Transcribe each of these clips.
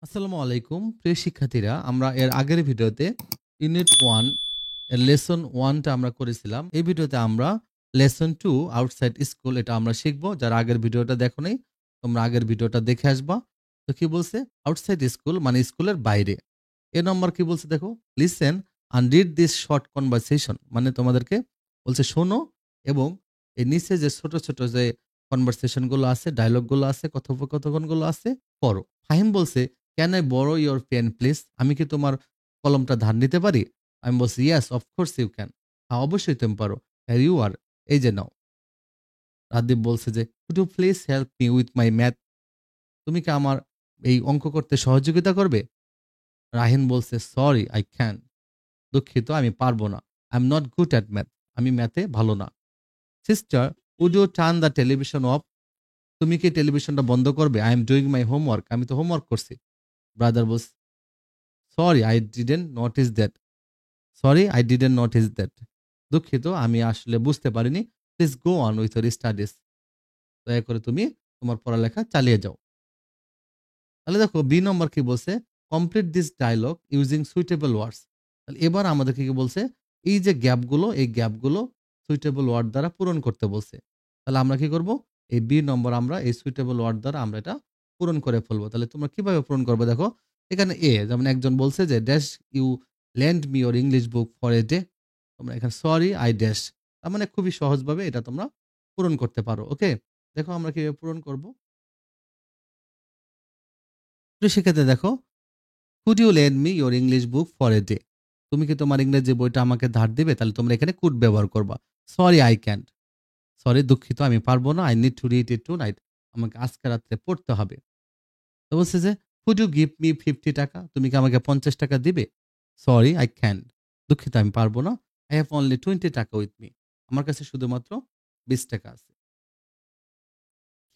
আসসালামু আলাইকুম প্রিয় শিক্ষার্থীরা, আমরা এর আগের ভিডিওতে ইউনিট 1 এর লেসন 1টা আমরা করেছিলাম। এই ভিডিওতে আমরা লেসন 2 আউটসাইড স্কুল এটা আমরা শিখব। যারা আগের ভিডিওটা দেখো নাই, তোমরা আগের ভিডিওটা দেখে আসবা। তো কি বলছে? আউটসাইড স্কুল মানে স্কুলের বাইরে। এ নম্বর কি বলছে দেখো, listen and read this short conversation, মানে তোমাদেরকে বলছে শোনো এবং এই নিচে যে ছোট ছোট যে কনভারসেশন গুলো আছে, ডায়লগ গুলো আছে, কথোপকথন গুলো আছে, পড়ো। ফাহিম বলছে, ক্যান আই বড়ো ইয়োর পেন প্লিজ? আমি কি তোমার কলমটা ধার নিতে পারি? আমি বলছি, ইয়াস অফকোর্স ইউ ক্যান। হ্যাঁ, অবশ্যই তুমি পারো। হ্যাঁ ইউ আর, এই যে নাও। রাদীপ বলছে যে, could you please help me with my math? তুমি কি আমার এই অঙ্ক করতে সহযোগিতা করবে? রাহিন বলছে, সরি আই ক্যান। দুঃখিত, আমি পারবো না। I am not good at math. আমি ম্যাথে ভালো না। Sister, would you turn the television off? তুমি কি টেলিভিশনটা বন্ধ করবে? I am doing my homework. আমি তো হোমওয়ার্ক করছি। ব্রাদার বলছে, sorry I didn't notice that. Sorry I didn't notice that. দুঃখিত, আমি আসলে বুঝতে পারিনি। Please go on with your studies. দয়া করে তুমি তোমার পড়ালেখা চালিয়ে যাও। তাহলে দেখো বি নম্বর কি বলছে, complete this dialogue using suitable words. তাহলে এবার আমাদেরকে কি বলছে, এই যে গ্যাপগুলো, এই গ্যাপগুলো সুইটেবল ওয়ার্ড দ্বারা পূরণ করতে বলছে। তাহলে আমরা কি করব, এই বি নম্বর আমরা এই সুইটেবল ওয়ার্ড দ্বারা আমরা এটা পূরণ করে ফেলবো। তাহলে তোমরা কিভাবে পূরণ করবে দেখো, এখানে এ যেমন একজন বলছে যে dash you lend me your English book for a day. তোমরা এখানে সরি আই ড্যাশ, তার মানে খুবই সহজভাবে এটা তোমরা পূরণ করতে পারো। ওকে, দেখো আমরা কিভাবে পূরণ করব। তো সেক্ষেত্রে দেখো, could you lend me your English book for a day? তুমি কি তোমার ইংরেজি বইটা আমাকে ধার দিবে? তাহলে তোমরা এখানে কুড ব্যবহার করবা। Sorry I can't. সরি দুঃখিত, আমি পারবো না। I need to read it tonight. আমাকে আজকে রাত্রে পড়তে হবে। তো বলছে যে, কুড ইউ গিভ মি 50 টাকা? তুমি কি আমাকে 50 টাকা দিবে? Sorry I can't. দুঃখিত, আমি পারবো না। আই হ্যাভ অনলি 20 টাকা উইথ মি। আমার কাছে শুধুমাত্র 20 টাকা আছে।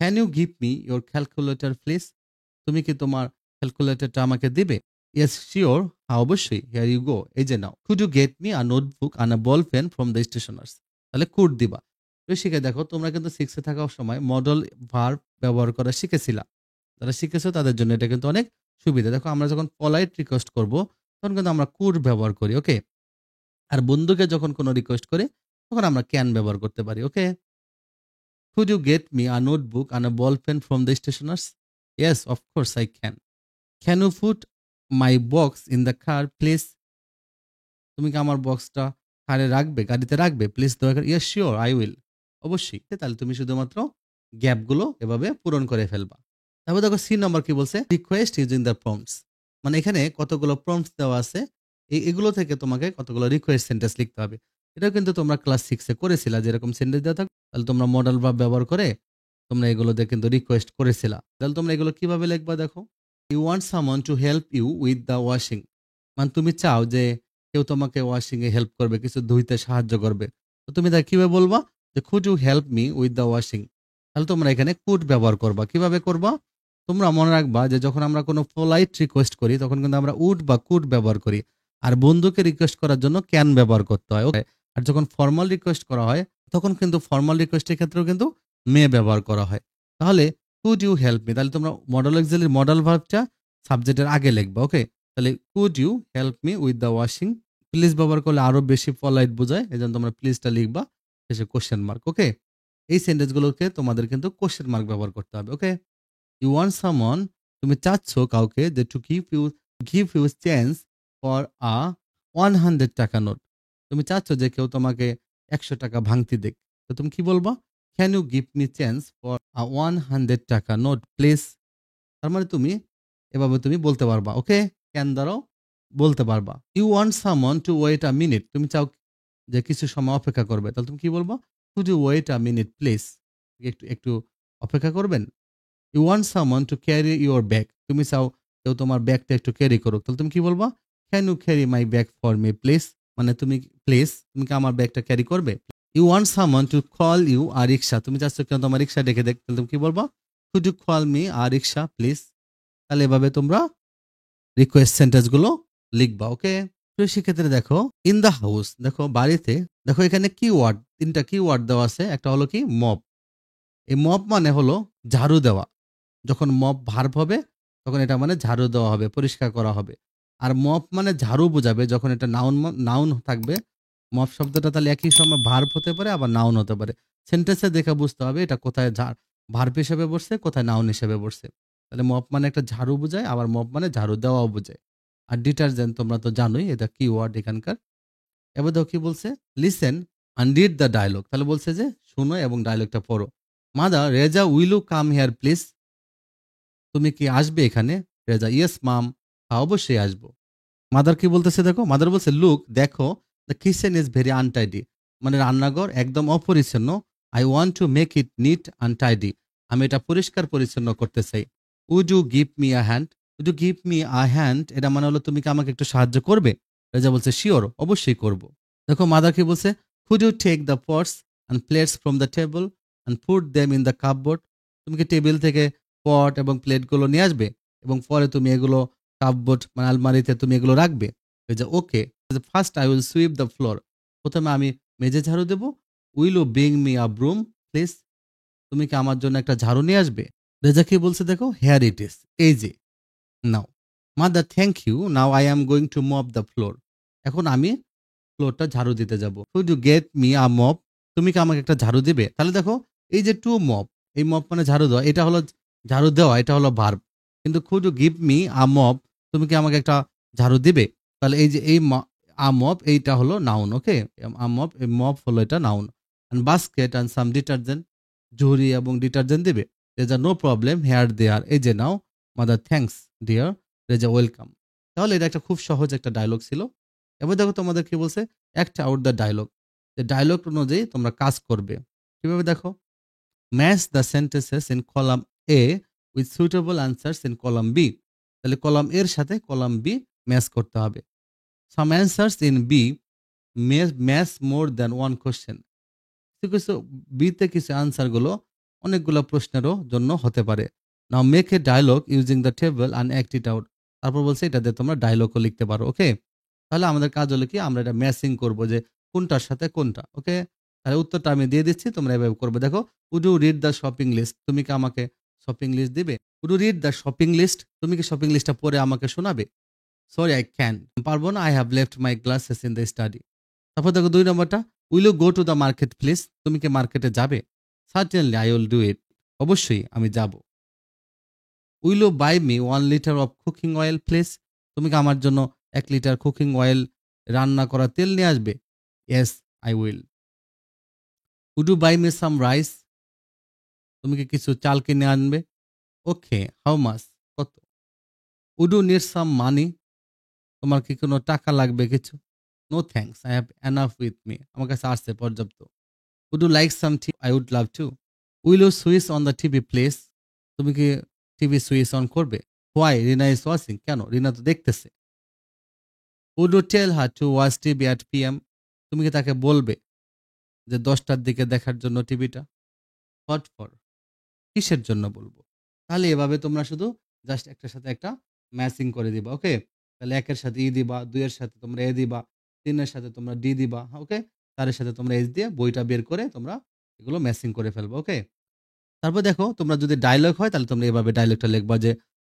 Can you give me your calculator please? তুমি কি তোমার ক্যালকুলেটরটা আমাকে দিবে? ইয়েস শিওর, হ্যাঁ অবশ্যই। হিয়ার ইউ গো, এই যে নাও। Could you get me a notebook and a ball pen from the stationers? তাহলে কুড দিবা। তো শিখে দেখো, তোমরা কিন্তু 6 এ থাকার সময় মডেল ভার্ব ব্যবহার করা শিখেছিলা। যারা শিখেছো তাদের জন্য এটা কিন্তু অনেক সুবিধা। দেখো আমরা যখন পলাইট রিকোয়েস্ট করব, তখন কিন্তু আমরা কুড ব্যবহার করি। ওকে, আর বন্ধুকে যখন কোনো রিকোয়েস্ট করি, তখন আমরা ক্যান ব্যবহার করতে পারি। Okay, could you get me a notebook and a ball pen from the stationers? Yes of course I can. Can you put my box in the car please? তুমি কি আমার বক্সটা কারে রাখবে, গাড়িতে রাখবে? প্লিজ দয়া করে। Yes sure I will. অবশ্যই। তাহলে তুমি শুধুমাত্র গ্যাপগুলো এভাবে পূরণ করে ফেলবা। তারপর দেখো সি নাম্বার কি বলছে, রিকোয়েস্ট ইউজিং দ্য প্রম্পটস। মানে এখানে কতগুলো প্রম্পটস দেওয়া আছে, এগুলো থেকে তোমাকে কতগুলো রিকোয়েস্ট সেন্টেন্স লিখতে হবে। এটাও কিন্তু তোমরা ক্লাস 6 এ করেছিলা। যেরকম সেন্টেন্স দেওয়া থাকবে, তাহলে তোমরা মডেল ভার্ব ব্যবহার করে তোমরা এগুলো দিয়ে কিন্তু রিকোয়েস্ট করেছিলা। তাহলে তোমরা এগুলো কিভাবে লিখবা দেখো, you want someone to help you with the washing. মানে তুমি চাও যে কেউ তোমাকে ওয়াশিং এ হেল্প করবে, কিছু ধুইতে সাহায্য করবে। তো তুমি তাকে কিভাবে বলবা, যে could you help me with the washing? তাহলে তোমরা এখানে কুড ব্যবহার করবা। কিভাবে করবা? তোমরা মনে রাখবা যে যখন আমরা কোনো পোলাইট রিকোয়েস্ট করি, তখন কিন্তু আমরা উড বা কুড ব্যবহার করি। আর বন্ধুকে রিকোয়েস্ট করার জন্য ক্যান ব্যবহার করতে হয়। ওকে, আর যখন ফর্মাল রিকোয়েস্ট করা হয়, তখন কিন্তু ফর্মাল রিকোয়েস্টের ক্ষেত্রেও কিন্তু মে ব্যবহার করা হয়। তাহলে কুড ইউ হেল্প মি, তাহলে তোমরা মডেল অক্সিলারি মডেল ভার্বটা সাবজেক্টের আগে লিখবা। ওকে, তাহলে could you help me with the washing. Please ব্যবহার করলে আরো বেশি পলাইট বোঝায়, এই জন্য তোমরা প্লিজটা লিখবা শেষে কোশ্চেন মার্ক। ওকে, এই সেন্টেন্সগুলোকে তোমাদের কিন্তু কোশ্চেন মার্ক ব্যবহার করতে হবে। ওকে, ইউ ওয়ান্ট সামওয়ান, তুমি চাচ্ছ কাউকে যে to give you chance for a 100 টাকা নোট। তুমি চাচ্ছ যে কেউ তোমাকে 100 টাকা ভাঙতি দেখ। তো তুমি কি বলবা, can you give me chance for a 100 টাকা নোট প্লিজ? তার মানে তুমি এভাবে তুমি বলতে পারবা। ওকে, ক্যান দ্বারাও বলতে পারবা। You want someone to wait a minute, তুমি চাও যে কিছু সময় অপেক্ষা করবে। তাহলে তুমি কি বলবা, could you wait a minute please? একটু একটু অপেক্ষা করবেন। You want someone to carry your bag, তুমি চাও কেউ তোমার ব্যাগটা একটু ক্যারি করুক। তাহলে তুমি কি বলবা, can you carry my bag for me please? মানে তুমি প্লিজ, তুমি কি আমার ব্যাগটা ক্যারি করবে? You want someone to call you a rickshaw, তুমি চাচ্ছ কেউ তোমার রিক্সা ডেকে দেখ। তাহলে তুমি কি বলবা, could you call me a rickshaw please? তাহলে এভাবে তোমরা রিকোয়েস্ট সেন্টেন্স গুলো লিখবা। ওকে, তো সেক্ষেত্রে দেখো ইন দ্য হাউস, দেখো বাড়িতে, দেখো এখানে কি ওয়ার্ড, তিনটা কি ওয়ার্ড দেওয়া আছে। একটা হলো কি মপ। এই মপ মানে হলো ঝাড়ু দেওয়া। যখন মপ ভার্ব হবে, তখন এটা মানে ঝাড়ু দেওয়া হবে, পরিষ্কার করা হবে। আর মপ মানে ঝাড়ু বোঝাবে যখন এটা নাউন থাকবে। মপ শব্দটা তাহলে একই সময় ভার্ব হতে পারে আবার নাউন হতে পারে। সেন্টেন্সে দেখে বুঝতে হবে এটা কোথায় ভার্ব হিসেবে বসছে, কোথায় নাউন হিসেবে বসছে। তাহলে মপ মানে একটা ঝাড়ু বোঝায়, আবার মপ মানে ঝাড়ু দেওয়াও বোঝায়। আর ডিটারজেন্ট তোমরা তো জানোই, এটা কি ওয়ার্ড এখানকার। এবার দেখো কি বলছে, listen and read the dialogue. তাহলে বলছে যে শুনো এবং ডায়লগটা পড়ো। Mother, Reza will you come here please? তুমি কি আসবে এখানে? Reza, yes mum. হ্যাঁ, অবশ্যই আসবো। মাদার কি বলতেছে দেখো, মাদার বলছে লুক, দেখো, the kitchen is very untidy. মানে রান্নাঘর একদম অপরিচ্ছন্ন। I want to make it neat and tidy. আমি এটা পরিষ্কার পরিচ্ছন্ন করতে চাই। Would you give me a hand? Would you give me a hand, এটা মানে হলো তুমি কি আমাকে একটু সাহায্য করবে? রেজা বলছে শিওর, অবশ্যই করব। দেখো মাদার কি বলছে, could you take the pots and plates from the table and put them in the cupboard? তুমি কি টেবিল থেকে পট এবং প্লেটগুলো নিয়ে আসবে এবং পরে তুমি এগুলো কাপবোর্ড মানে আলমারিতে তুমি এগুলো রাখবে? ওই যে okay. First I will sweep the floor. প্রথমে আমি মেঝে ঝাড়ু দেবো। Will you bring me a broom please? তুমি কি আমার জন্য একটা ঝাড়ু নিয়ে আসবে? রেজা কি বলছে দেখো, হেয়ার ইট ইজ, এই যে, নাও। Mother, thank you, now I am going to mop the floor. এখন আমি ফ্লোরটা ঝাড়ু দিতে যাব। Could you get me a mop? তুমি কি আমাকে একটা ঝাড়ু দিবে? তাহলে দেখো, এই যে টু মপ, এই মপ মানে ঝাড়ু দেওয়া, এটা হলো ঝাড়ু দেওয়া, এটা হলো ভার্ব। কিন্তু could you give me a mop, তুমি কি আমাকে একটা ঝাড়ু দিবে? তাহলে এই যে এই আ মপ, এইটা হলো নাউন। ওকে, আ মপ, এই মপ হলো এটা noun. And basket and some detergent, ঝুড়ি এবং ডিটারজেন্ট দিবে। Reza, no problem, here there, এই যে নাও। Mother, thanks dear. Reza, welcome. তাহলে এটা একটা খুব সহজ একটা ডায়লগ ছিল। এবার দেখো তোমাদের কি বলছে, অ্যাক্ট আউট দ্য ডায়লগ। যে ডায়লগ অনুযায়ী তোমরা কাজ করবে। কিভাবে দেখো, match the sentences in column A with suitable answers in column B. তাহলে কলাম এর সাথে কলাম বি ম্যাচ করতে হবে। Some answers in B match more than one question. কিছু কিছু বিতে কিছু আনসার গুলো অনেকগুলো প্রশ্নেরও জন্য হতে পারে। Now make a dialogue using the table and act it out. তারপর বলছে এটা দিয়ে তোমরা ডায়লগও লিখতে পারো। ওকে, তাহলে আমাদের কাজ হলো কি, আমরা এটা ম্যাচিং করব যে কোনটার সাথে কোনটা। ওকে, তাহলে উত্তরটা আমি দিয়ে দিচ্ছি, তোমরা এভাবে করবে। দেখো, would you read the shopping list? তুমি কি আমাকে শপিং লিস্ট দিবে? Would you read the shopping list? তুমি কি শপিং লিস্টটা পড়ে আমাকে শোনাবে? সরি, আই ক্যান, পারবো না। I have left my glasses in the study. তারপর দেখো ২ নম্বরটা, will you go to the market please? তুমি কি মার্কেটে যাবে? Certainly I will do it, অবশ্যই আমি যাব। Will you buy me 1 litre of cooking oil please? তুমি কি আমার জন্য ১ লিটার কুকিং অয়েল, রান্না করা তেল নিয়ে আসবে? Yes, I will. Would you buy me some rice? তুমি কি কিছু চাল কিনে আনবে? ওকে, হাউ মাচ, কত? Would you need some money? তোমার কি কোনো টাকা লাগবে কিছু? No thanks, I have enough with me, আমার কাছে আছে পর্যাপ্ত। Would you like some tea? I would love to. Will you switch on the TV please? তুমি কি টিভি সুইচ অন করবে? Why, Rina is watching. কেন? রিনা তো দেখতেছে। Would you tell her to watch TV at PM? তুমি কি তাকে বলবে যে 10টার দিকে দেখার জন্য টিভিটা? What for? কিসের জন্য বলবো? তাহলে এভাবে তোমরা শুধু জাস্ট একটার সাথে একটা ম্যাচিং করে দিবা। ওকে, তাহলে 1 এর সাথে ই দিবা, 2 এর সাথে তোমরা এ দিবা, 3 এর সাথে তোমরা ডি দিবা। ওকে, 4 এর সাথে তোমরা এইচ দিয়ে বইটা বের করে তোমরা এগুলো ম্যাচিং করে ফেলবা। ওকে, তারপর দেখো, তোমরা যদি ডায়লগ হয় তাহলে তোমরা এভাবে ডায়লগটা লিখবা যে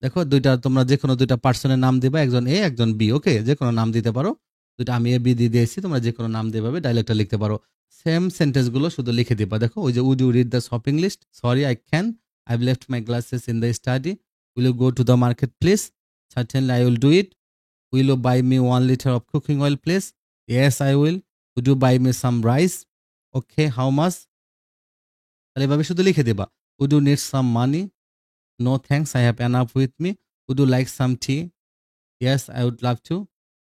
দেখো, দুইটা তোমরা যেকোনো দুইটা পার্সনের নাম দিবা, একজন এ একজন বি। ওকে, যেকোনো নাম দিতে পারো। দুইটা আমি এ বি দিয়ে দিয়েছি, তোমরা যেকোনো নাম দিয়ে ভাবে ডায়লগটা লিখতে পারো। সেম সেন্টেন্স গুলো শুধু লিখে দিবা। দেখো, ওই যে would you read the shopping list? Sorry, I can, I have left my glasses in the study. Will you go to the market please? Certainly I will do it. Will you buy me 1 litre of cooking oil please? Yes, I will. Would you buy me some rice? Okay, how much? তাহলে এভাবে শুধু লিখে দিবা। Would you need some money? No thanks, I have enough with me. Would you like some tea? Yes, I would love to.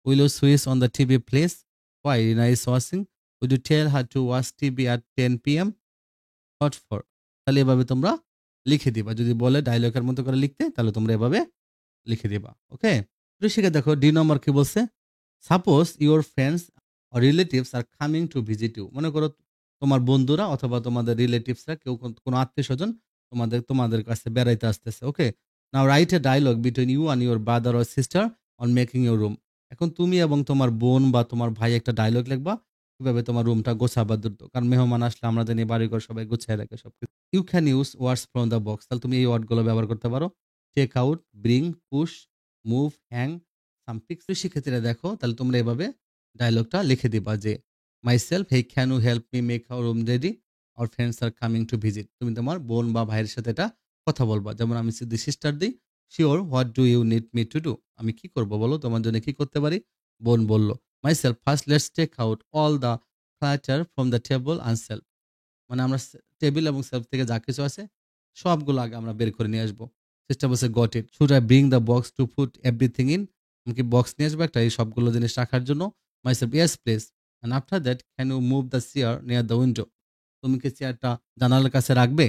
Will you switch on the TV please? Why, Rina is watching. Would you tell her to watch TV at 10 PM? What for? তাহলে এভাবে তোমরা লিখে দিবা। যদি বলে ডায়লগের মতো করে লিখতে, তাহলে তোমরা এভাবে লিখে দিবা। ওকে, শিখে দেখো, ডি নম্বর কি বলছে, suppose your friends or relatives are coming to visit you. মনে করো তোমার বন্ধুরা অথবা তোমাদের রিলেটিভসরা, কেউ কোনো আত্মীয় স্বজন তোমাদের তোমাদের কাছে বেড়াইতে আসতেছে। Okay, now write a dialogue between you and your brother or sister on making your room. এখন তুমি এবং তোমার বোন বা তোমার ভাই একটা ডায়লগ লিখবা কিভাবে তোমার রুমটা গোছাবা দ্রুত, কারণ মেহমান আসলে আমরা জানি বাড়িঘর সবাই গুছিয়ে রাখে সবকিছু। You can use words from the box. তাহলে তুমি এই ওয়ার্ডগুলো ব্যবহার করতে পারো। Take out, bring, push, move, hang, some pics. শিক্ষার্থীরা দেখো, তাহলে তোমরা এভাবে ডায়লগটা লিখে দিবা যে myself, hey can you help me make our room ready, our friends are coming to visit. তুমি তোমার বোন বা ভাইয়ের সাথে এটা কথা বলবা। যেমন আমি যদি সিস্টার দিই, sure, what do you need me to do, আমি কি করব বলো, তোমার জন্য কি করতে পারি। বোন বলল, myself, first let's take out all the clutter from the table and shelf. মানে আমরা টেবিল এবং সেলফ থেকে যা কিছু আছে সবগুলো আগে আমরা বের করে নিয়ে আসবো। সিস্টার বলছে, got it, should I bring the box to put everything in, আমি কি বক্স নিয়ে আসবো একটা এই সবগুলো জিনিস রাখার জন্য। Myself, yes please, and after that can you move the chair near the window, তুমি কি চেয়ারটা জানালার কাছে রাখবে,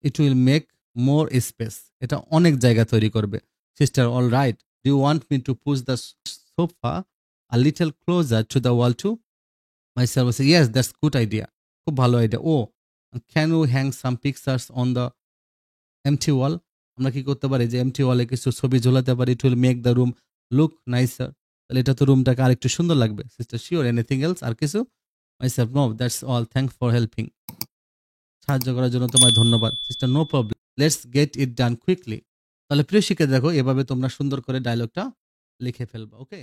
it will make more space, এটা অনেক জায়গা তৈরি করবে। Sister, all right, do you want me to push the sofa a little closer to the wall too. Myself বলছে, ইয়েস দ্যাটস গুড আইডিয়া, খুব ভালো idea. Oh can you hang some pictures on the MT ওয়াল, আমরা কি করতে পারি যে MT ওয়ালে কিছু ছবি ঝোলাতে পারি, it will make the room look nicer, তাহলে এটা তো রুমটাকে আরেকটু সুন্দর লাগবে। সিস্টার, শিওর, এনিথিং এলস, আর কিছু। Myself, no that's all, thanks for helping, সাহায্য করার জন্য তোমায় ধন্যবাদ। Sister, no problem, let's get it done quickly. তাহলে প্রিয় শিক্ষার্থী দেখো, এভাবে তোমরা সুন্দর করে ডায়লগটা লিখে ফেলবা। ওকে।